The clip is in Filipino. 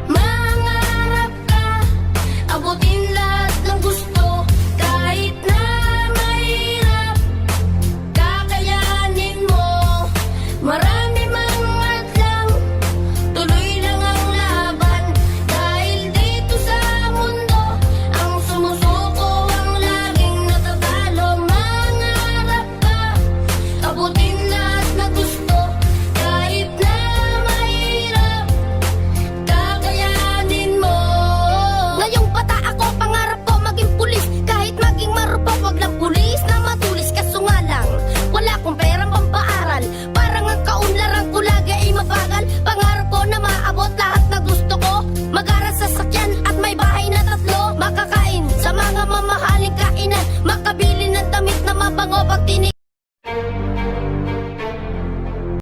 Mangarap ka, abutin lahat ng gusto. Kahit na mahirap, kakayanin mo. Marami mang hadlang, tuloy lang ang laban. Dahil dito sa mundo, ang sumusuko ang laging natatalo. Mangarap ka, abutin lahat ng gusto. Kahit na mahirap, kakayanin mo. Ngayong bata ako, pangarap ko maging pulis. Kahit maging marupok, wag lang pulis na matulis. Kaso nga lang, wala akong perang pampaaral. Parang ang kaunlaran ko lagi ay mabagal. Pangarap ko na maabot lahat na gusto ko. Mag-aral sa sakyan at may bahay na 3. Makakain sa mga mamahaling kainan. Makabili ng damit na mabango pag